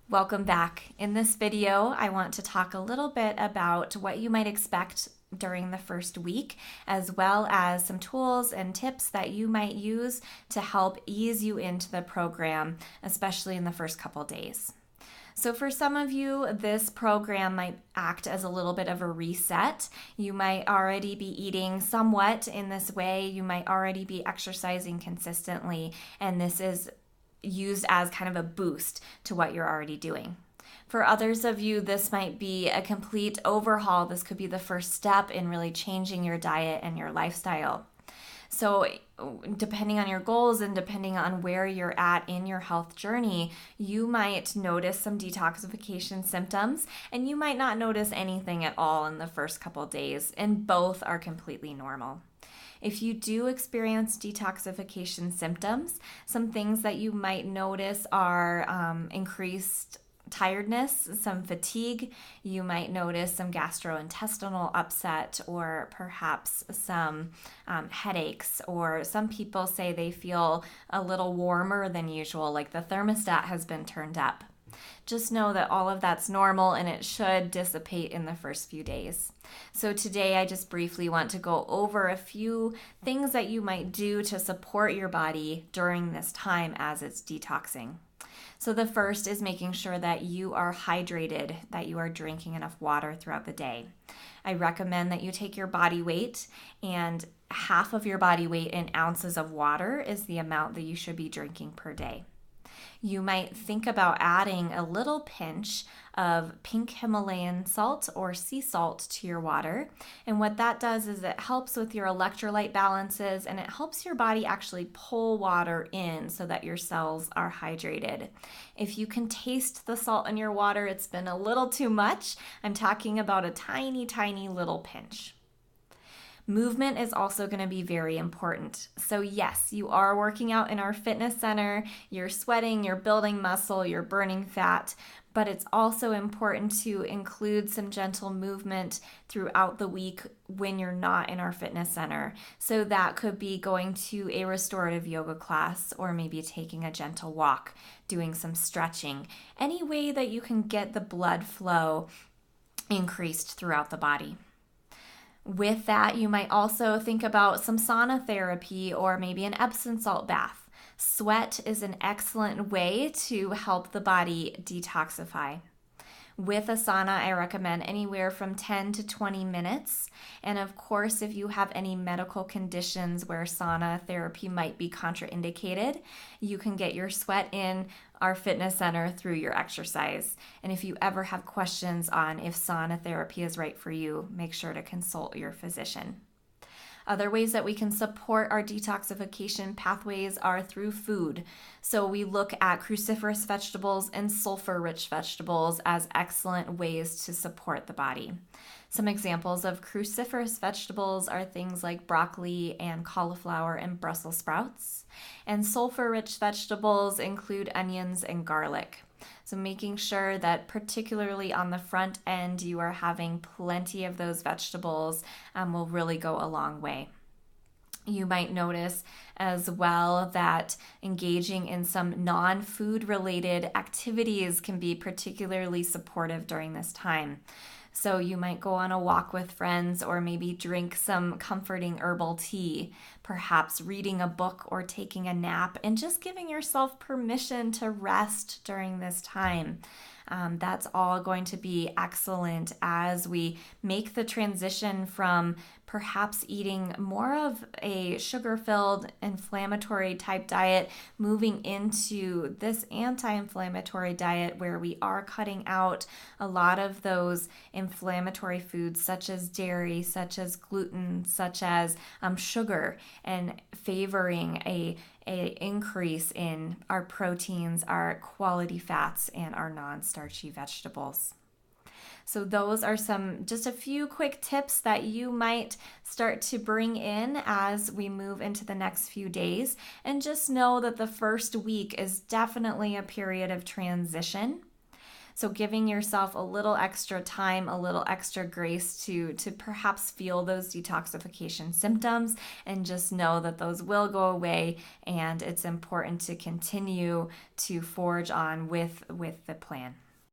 Welcome back. In this video, I want to talk a little bit about what you might expect during the first week, as well as some tools and tips that you might use to help ease you into the program, especially in the first couple days. So for some of you, this program might act as a little bit of a reset. You might already be eating somewhat in this way. You might already be exercising consistently, and this is used as kind of a boost to what you're already doing. For others of you, this might be a complete overhaul. This could be the first step in really changing your diet and your lifestyle. So depending on your goals and depending on where you're at in your health journey, you might notice some detoxification symptoms, and you might not notice anything at all in the first couple of days, and both are completely normal. If you do experience detoxification symptoms, some things that you might notice are increased tiredness, some fatigue. You might notice some gastrointestinal upset, or perhaps some headaches, or some people say they feel a little warmer than usual, like the thermostat has been turned up. Just know that all of that's normal and it should dissipate in the first few days. So today I just briefly want to go over a few things that you might do to support your body during this time as it's detoxing. So the first is making sure that you are hydrated, that you are drinking enough water throughout the day. I recommend that you take your body weight, and half of your body weight in ounces of water is the amount that you should be drinking per day. You might think about adding a little pinch of pink Himalayan salt or sea salt to your water. And what that does is it helps with your electrolyte balances, and it helps your body actually pull water in so that your cells are hydrated. If you can taste the salt in your water, it's been a little too much. I'm talking about a tiny, tiny little pinch. Movement is also going to be very important. So yes, you are working out in our fitness center, you're sweating, you're building muscle, you're burning fat, but it's also important to include some gentle movement throughout the week when you're not in our fitness center. So that could be going to a restorative yoga class, or maybe taking a gentle walk, doing some stretching, any way that you can get the blood flow increased throughout the body. With that, you might also think about some sauna therapy or maybe an Epsom salt bath. Sweat is an excellent way to help the body detoxify. With a sauna, I recommend anywhere from 10 to 20 minutes. And of course, if you have any medical conditions where sauna therapy might be contraindicated, you can get your sweat in our fitness center through your exercise. And if you ever have questions on if sauna therapy is right for you, make sure to consult your physician. Other ways that we can support our detoxification pathways are through food. So we look at cruciferous vegetables and sulfur-rich vegetables as excellent ways to support the body. Some examples of cruciferous vegetables are things like broccoli and cauliflower and Brussels sprouts. And sulfur-rich vegetables include onions and garlic. So making sure that particularly on the front end, you are having plenty of those vegetables will really go a long way. You might notice as well that engaging in some non-food related activities can be particularly supportive during this time. So you might go on a walk with friends, or maybe drink some comforting herbal tea, perhaps reading a book or taking a nap, and just giving yourself permission to rest during this time. That's all going to be excellent as we make the transition from perhaps eating more of a sugar-filled inflammatory type diet, moving into this anti-inflammatory diet where we are cutting out a lot of those inflammatory foods such as dairy, such as gluten, such as sugar, and favoring a increase in our proteins, our quality fats, and our non-starchy vegetables. So those are just a few quick tips that you might start to bring in as we move into the next few days. And just know that the first week is definitely a period of transition. So giving yourself a little extra time, a little extra grace to perhaps feel those detoxification symptoms, and just know that those will go away, and it's important to continue to forge on with the plan.